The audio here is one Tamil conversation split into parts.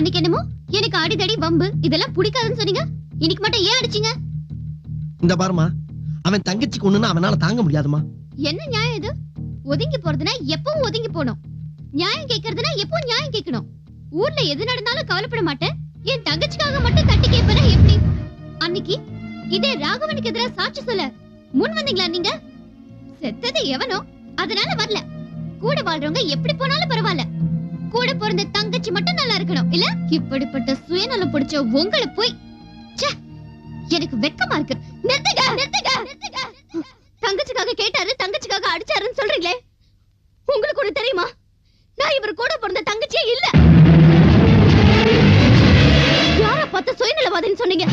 அன்னைக்கு என்னமோ எனக்கு அடிதடி வம்பு இதெல்லாம் பிடிக்காதுன்னு சொன்னீங்க. இன்னைக்கு மட்டும் ஏன் அடிச்சீங்க? இந்த பாருமா, அவன் தங்கச்சிக்கு ஒண்ணுன்னா அவனால தாங்க முடியாதுமா. என்ன நியாயம் இது? ஒதுங்கி போறதுனா எப்பவும் ஒதுங்கி போணும். நியாயம் கேக்குறதுனா எப்பவும் நியாயம் கேட்கணும். ஊர்ல எது நடந்தாலும் கவலைப்பட மாட்டேன். என் தங்கச்சிக்காக மட்டும் தட்டி கேட்பேனா எப்படி? அன்னைக்கு இதே ராகவனுக்கு எதிராக சாட்சி சொல்ல முன் வந்தீங்களா நீங்க? செத்தது எவனோ அதனால வரல. கூட வாழ்றவங்க எப்படி போனாலும் பரவாயில்ல. கூட பிறந்த தங்கச்சி மட்டும் நல்லா இருக்கணும் இல்ல? இப்படிப்பட்ட சுயநலம் பிடிச்ச உங்களை போய் எனக்கு வெக்கமா இருக்கு. நிறுத்துங்க நிறுத்துங்க நிறுத்துங்க. தங்கச்சிக்காக கேட்டாரு, தங்கச்சிக்காக அடிச்சாருன்னு சொல்றீங்களே, உங்களுக்கு ஒண்ணு தெரியுமா? நான் இவர் கூட பிறந்த தங்கச்சியே இல்ல. யார பார்த்து சுயநலவாதின்னு சொன்னீங்க?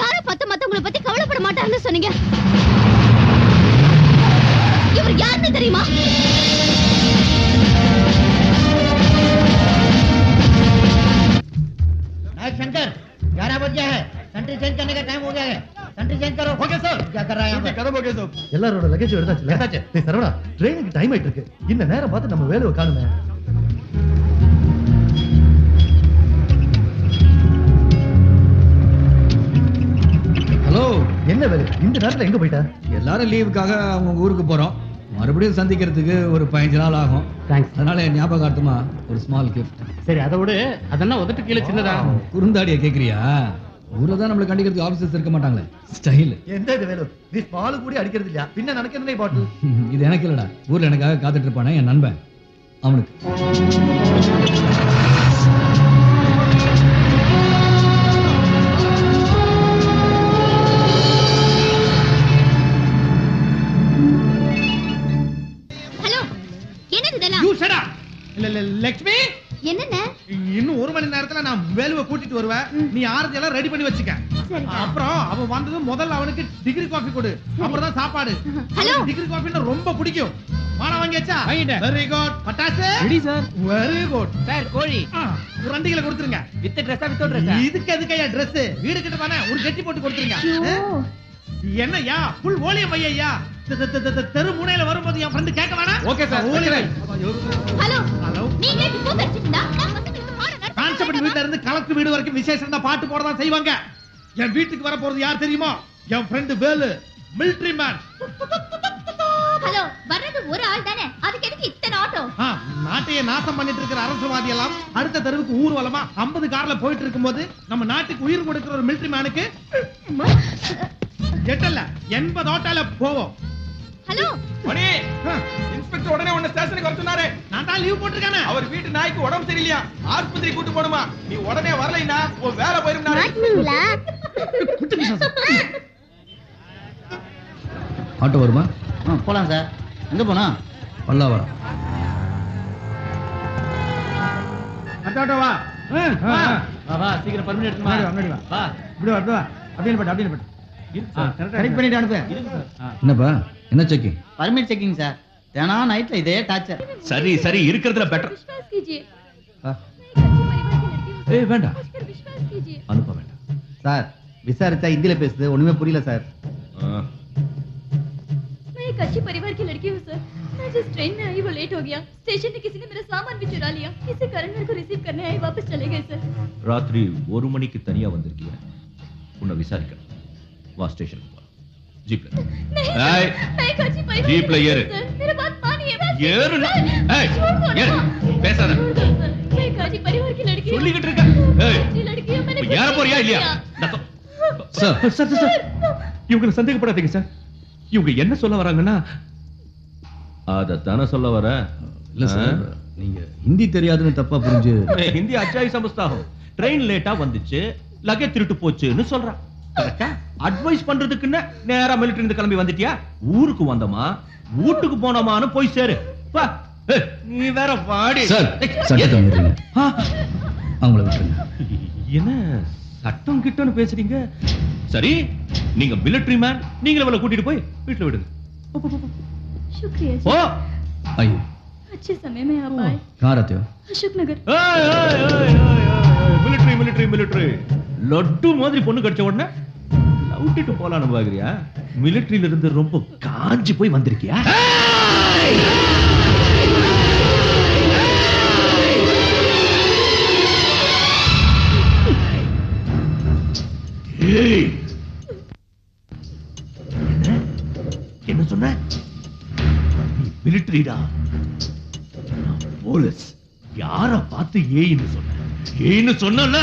யார பார்த்து மத்தவங்களை பத்தி கவலைப்பட மாட்டாருன்னு சொன்னீங்க? இவர் யாருன்னு தெரியுமா? शंकर 11 बज गया है, कंट्री चेंज करने का टाइम हो गया है. कंट्री चेंज करो. Okay sir. क्या कर रहा है यहाँ पे? கதவு ஓகே சார். எல்லாரோட லக்கேஜ் எடுத்தாச்சு. டேய் சரவணா, ட்ரெயினுக்கு டைம் ஆயிட்டு இருக்கு. இந்த நேரம் பார்த்து நம்ம வேலையை காணுமே. ஹலோ, என்ன வேலை? இந்த நேரத்துல எங்க போயிட்ட? எல்லாரும் லீவுக்காக அவங்க ஊருக்கு போறோம். மறுபடியும் சந்திக்கிறதுக்கு ஒரு 15 நாள் ஆகும். தேங்க்ஸ். அதனால ஞாபகார்த்தமா ஒரு ஸ்மால் கிஃப்ட். சரி, அதை விட அதெல்லாம் உதட்டு கீழே சின்னதா. குறுந்தாடிய கேக்குறியா? ஊர்ல தான் நம்மள கண்டிக்கிறதுக்கு ஆபீசர்ஸ் இருக்க மாட்டாங்களே. ஸ்டைல். எந்த இது வேலை? நீ ஸ்மால் கூட அடிக்கிறது இல்லையா? பின்ன நடக்கிறதே பாட்டு. இது எனக்கு இல்லடா. ஊர்ல எனக்காக காத்துட்டு இருப்பானே என் நண்பன், அவனுக்கு. ஹலோ, என்னது இதெல்லாம்? You shut up. லட்சுமி, என்னென்ன? இன்னும் 1 மணி நேரத்துல நான் வேலுவை கூட்டிட்டு வருவேன். நீ ஆரத்தி எல்லாம் ரெடி பண்ணி வச்சுக்க. அப்புறம் அவன் வந்ததும் முதல்ல அவனுக்கு டிகிரி காஃபி கொடு, அப்புறம் தான் சாப்பாடு. ஹலோ, டிகிரி காஃபின்னா ரொம்ப பிடிக்கும். மானா வாங்கியாச்சா? Very good. பட்டாசு ready sir. Very good sir, கோழி ஒரு 2 கிலோ கொடுத்துருங்க. வித் ட்ரெஸ்ஸா வித் ட்ரெஸ்ஸா? இதுக்கு எதுக்கையா Dress? வீடு கிட்ட தானே, ஒரு கட்டி போட்டு கொடுத்துருங்க. என்னய்யா ஃபுல் ஓலியம் வையா? தெரு முனையில வரும்போது என் ஃப்ரெண்ட் கேட்க வேணாம். Okay sir. Hello, hello. நீங்க இப்ப பேசிட்டீங்களா? நான் பசங்களுக்கு பாடம் கான்ஸ்டபிள் வீட்ல இருந்து கலெக்டர் வீடு வரைக்கும் விசேஷம் தான், பாட்டு போட தான் செய்வாங்க. என் வீட்டுக்கு வர போறது யார் தெரியுமா? என் friend Velu, military man. Hello, வர்றது ஒரு ஆள் தானே, அதுக்கு எதுக்கு இத்தனை ஆட்டோ? நாட்டையே நாசம் பண்ணிட்டு இருக்கிற அரசியல்வாதி எல்லாம் அடுத்த தெருவுக்கு ஊர்வலமா 50 கார்ல போயிட்டு இருக்கும்போது நம்ம நாட்டுக்கு உயிர் கொடுக்கிற ஒரு மிலிட்டரி மேனுக்கு எட்டல்ல 80 ஆட்டோல போவோம். ஹலோ மணி, இன்ஸ்பெக்டர் உடனே உன்னை ஸ்டேஷனுக்கு வர சொன்னாரு. நான் தான் லீவ் போட்டுருக்கானே. அவர் வீட்டு நாய்க்கு உடம்பு சரியில்லையா, ஆஸ்பத்திரி கூட்டு போணுமா. நீ உடனே வரலைன்னா உன் வேலை போயிரும். ஆட்டோ வருமா? போலாம் சார். எங்க போனா? பல்லாவரம். ஆட்டோ வா. வா சீக்கிரம் பர்மிட் எடுத்துமா. வா இப்படி வா. அப்படியே பட்டு அப்படியே பட்டு. கரெக்ட் பண்ணிட்டு அனுப்பு. என்னப்பா, என்ன செக்கிங்? Permit checking sir. தேனா நைட்ல இதே டார்ச்சர். சரி சரி, இருக்கிறதுல பெட்டர். विश्वास कीजिए, ஏய் வேண்டாம், विश्वास कीजिए. அனுப்ப வேண்டாம் சார், விசாரிச்சா ஹிந்தில பேசுது, ஒண்ணுமே புரியல சார். मैं एक अच्छी परिवार की लड़की हूँ सर. मैं जिस ट्रेन में आई वो लेट हो गया. स्टेशन में किसी ने मेरा सामान भी चुरा लिया. इसी कारण मेरे को रिसीव करने आए, वापस चले गए सर. ராத்திரி 1 மணிக்கு தனியா வந்திருக்கீங்க. உன்னை விசாரிக்கணும். வா ஸ்டேஷனுக்கு போ. ஜீப்ல. नहीं ஏய், मैं एक अच्छी परिवार जीप ले ये रे। सर. मेरा बात मानिए. ஏறு. ஏய், ஏறு. பேசாத. मैं एक अच्छी परिवार की लड़की हूँ. சொல்லிக்கிட்டு இருக்க. ஏய், अच्छी लड़की हूँ. मैंने ஏற போறியா இல்லையா? சார், இவங்களை சந்தேகப்படாதீங்க சார். இவங்க என்ன சொல்ல வராங்கன்னா அதத்தானே சொல்ல வர. இல்ல சார், நீங்க ஹிந்தி தெரியாதுன்னு தப்பா புரிஞ்சு. ஹிந்தி அச்சாயி சமஸ்தாகும். ட்ரெயின் லேட்டா வந்துச்சு, லக்கேஜ் திருட்டு போச்சுன்னு சொல்றான். கரெக்டா? அட்வைஸ் பண்றதுக்குன்னு நேரா மிலிட்டரி இருந்து கிளம்பி வந்துட்டியா? ஊருக்கு வந்தமா, வீட்டுக்கு போனோமான்னு போய் சேரு. வா. ஏய், நீ வேற வாடி. சார், சட்டத்தை மீறீங்க. அவங்கள விட்டுருங்க. என்ன சட்டம் கிட்டன்னு பேசுறீங்க? சரி, நீங்க மிலிட்டரி மேன், நீங்களே அவளை கூட்டிட்டு போய் வீட்டுல விடுங்க. शुक्रिया ஓ. ஐயோ, अच्छे समय में आप आए. कहाँ रहते हो? Ashok Nagar. Military military military laddu மாதிரி பொண்ணு கிடைச்ச உடனே லவுட்டிட்டு போலான்னு பாக்குறியா? மிலிட்டரியில இருந்து ரொம்ப காஞ்சி போய் வந்திருக்கியா? மிலிட்டரிடா, போலீஸ். யார பார்த்து ஏன்னு சொன்ன? ஏன்னு சொன்னல?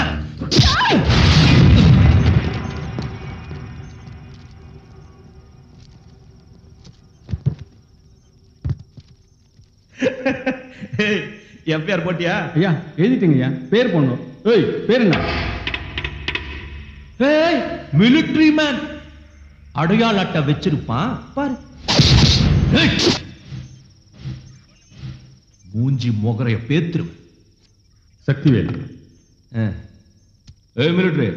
எஃப்ஐஆர் போட்டியா? ஐயா எழுதிட்டீங்க ஐயா. பேர் போடணும். ஏய் பேர் என்ன? ஏய், மிலிட்டரி மேன். அடையாள அட்டை வச்சிருப்பான் பாரு. ஏய், மூஞ்சி முகரைய பேத்துரு. சக்திவேல். ஏய் மிலிட்டரி,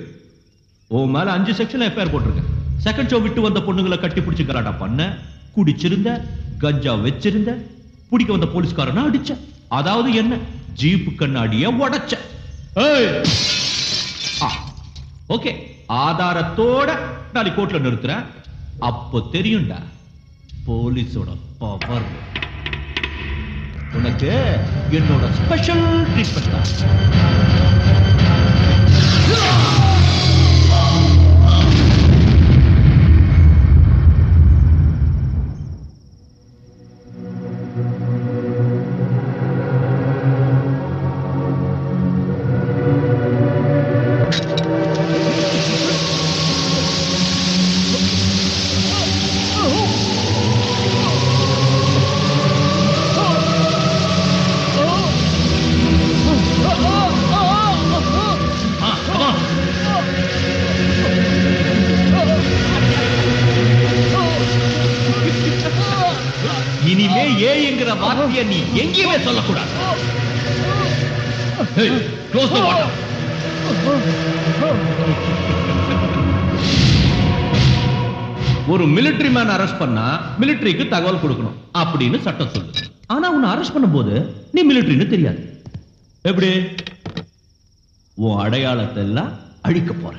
ஓ மேல 5 செக்ஷன் எஃப்ஐஆர் போட்டிருக்கேன். செகண்ட் ஷோ விட்டு வந்த பொண்ணுங்களை கட்டி பிடிச்சு கலாட்டா பண்ண, குடிச்சிருந்த, கஞ்சா வச்சிருந்த, பிடிக்க வந்த போலீஸ்காரனா அடிச்ச. அதாவது என்ன, ஜீப்பு கண்ணாடிய உடைச்ச. ஓகே, ஆதாரத்தோட நாளைக்கு கோர்ட்ல நிறுத்துறேன். அப்போ தெரியும்டா போலீஸோட பவர். உனக்கு என்னோட ஸ்பெஷல் ட்ரீட்மெண்ட் தான். இனிமே ஏங்கிற வார்த்தையை நீ எங்கேயுமே சொல்லக்கூடாது. Close the water. ஒரு மிலிட்டரி மேன் அரெஸ்ட் பண்ணா மிலிட்டரிக்கு தகவல் கொடுக்கணும் அப்படின்னு சட்டம் சொல்லுது. ஆனா உன்னை அரெஸ்ட் பண்ணும்போது நீ மிலிட்டரின்னு தெரியாது. எப்படி? உன் அடையாளத்தை எல்லாம் அழிக்க போற.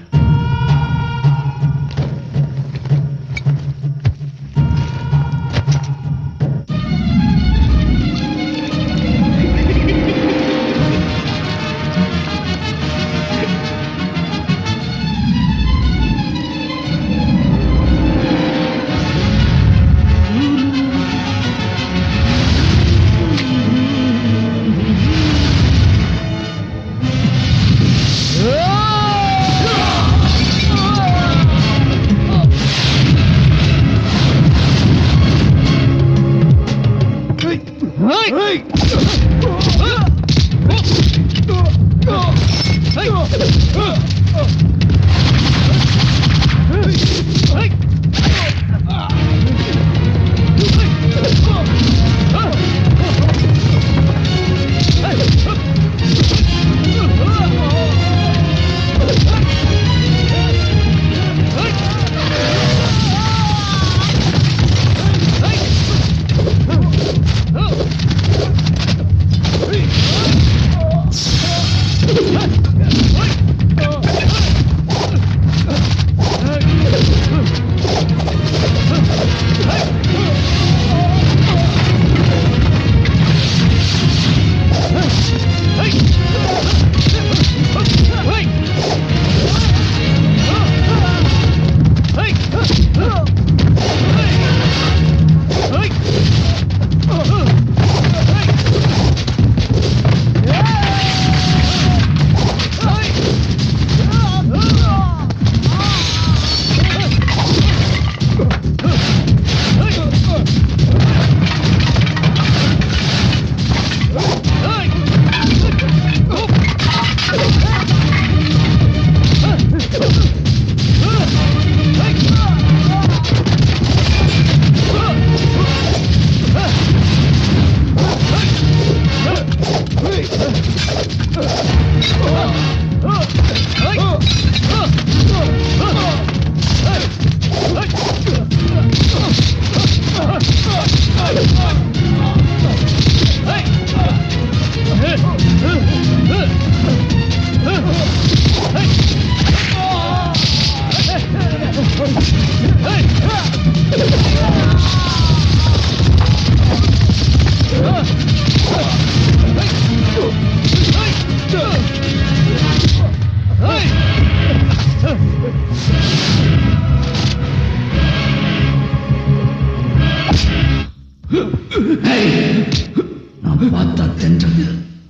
நான் பார்த்தா தென்றது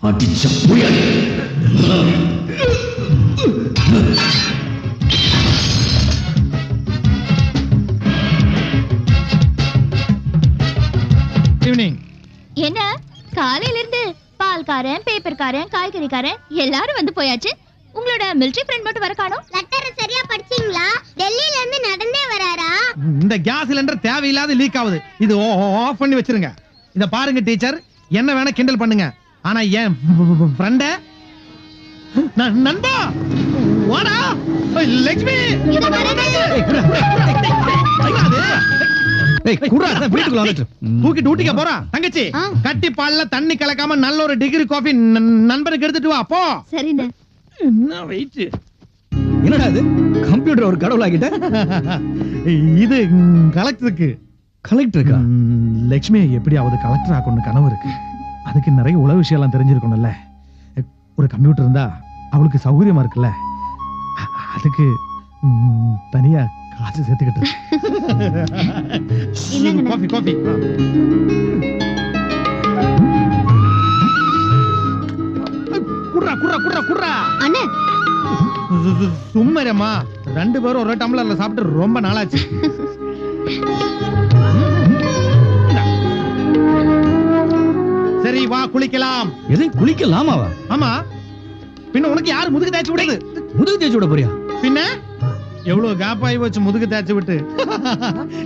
அடிச்ச புயல். ஈவினிங் என்ன காலையில இருந்து பால்காரன், பேப்பர்காரன், காய்கறிக்காரன் எல்லாரும் வந்து போயாச்சு. உங்களோட மிலிட்டரி ஃப்ரெண்ட் மட்டும் வர காணோம். லெட்டர் சரியா படிச்சீங்களா? டெல்லியில இருந்து நடந்தே வராரா? இந்த கேஸ் சிலிண்டர் தேவையில்லாத லீக் ஆகுது. இது ஆஃப் பண்ணி வச்சிருங்க. இத பாருங்க டீச்சர், என்ன வேணா கிண்டல் பண்ணுங்க, ஆனா என் ஃப்ரெண்ட நண்பா வாடா லட்சுமி இத வரேன். தூக்கி டூட்டிக்க போறான். தங்கச்சி ஆ. கட்டி பால்ல தண்ணி கலக்காம நல்ல ஒரு டிகிரி காஃபி நண்பனுக்கு எடுத்துட்டு வா போ. சரிண்ணே. என்ன வெயிட் என்னடா இது, கம்ப்யூட்டர் ஒரு கடவுளாகிட்ட. இது கலெக்டருக்கு. கலெக்டருக்கா? லட்சுமி எப்படியாவது கலெக்டர் ஆக்கணும்னு கனவு இருக்கு. அதுக்கு நிறைய உலக விஷயம் எல்லாம் தெரிஞ்சிருக்கணும்ல. ஒரு கம்ப்யூட்டர் இருந்தா அவளுக்கு சௌகரியமா இருக்குல்ல. அதுக்கு தனியா காசு சேர்த்துக்கிட்டு என்னங்கண்ணா? காஃபி காஃபி குர்ரா குர்ரா குர்ரா குர்ரா. அண்ணே சும்மரம்மா, 2 பேரும் ஒரு டம்ளர்ல சாப்பிட்டு ரொம்ப நாளாச்சு. சரி வா குளிக்கலாம். எதை குளிக்கலாமாவா? ஆமா, பின்ன உனக்கு யாரு முதுகு தேய்ச்சி விடுறது? முதுகு தேய்ச்சி விட போறியா? பின்ன எவ்வளவு காப்பாயி வச்சு முதுகு தேய்ச்சி விட்டு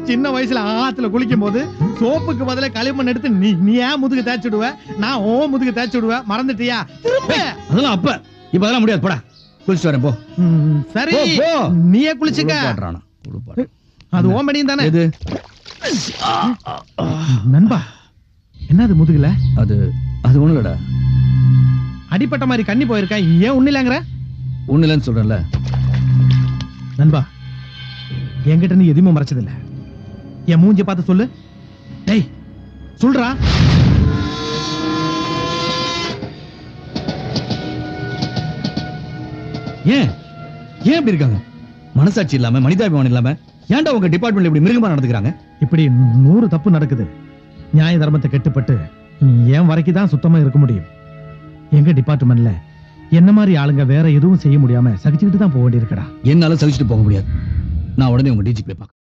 சின்ன வயசுல ஆத்துல குளிக்கும் போது சோப்புக்கு பதிலா களிமண் எடுத்து நீ ஏன் முதுகு தேய்ச்சி விடுவ, நான் ஓ முதுகு தேய்ச்சி விடுவேன், மறந்துட்டியா? திரும்ப அதெல்லாம் அப்ப, இப்ப அதெல்லாம் முடியாது. போடா, குளிச்சு வரேன் போ. சரி போ, போ. நீயே குளிச்சுக்க. உருப்பாடுறானா, உருப்பாடு. அது ஓம்படியும் தானே. எது? நண்பா, என்னது முதுகுல அது அது ஒண்ணு இல்லடா. அடிப்பட்ட மாதிரி கண்ணி போயிருக்கா, ஏன் ஒண்ணு இல்லங்கிற? ஒண்ணு இல்லைன்னு சொல்றேன்ல. நண்பா, என்கிட்ட நீ எதுவுமே மறைச்சதில்ல. என் மூஞ்சி பார்த்து சொல்லு. டேய் சொல்றா. ஏன் ஏன் இப்படி இருக்காங்க? மனசாட்சி இல்லாம, மனிதாபிமானம் இல்லாம ஏன்டா உங்க டிபார்ட்மெண்ட்ல இப்படி மிருகமா நடந்துக்கிறாங்க? இப்படி 100 தப்பு நடக்குது. நியாய தர்மத்தை கெட்டுப்பட்டு என் வரைக்கும் தான் சுத்தமா இருக்க முடியும். எங்க டிபார்ட்மெண்ட்ல என்ன மாதிரி ஆளுங்க வேற எதுவும் செய்ய முடியாம சகிச்சுக்கிட்டு தான் போக வேண்டியிருக்கடா. என்னால சகிச்சுட்டு போக முடியாது. நான் உடனே உங்க டிஜிபி பார்க்க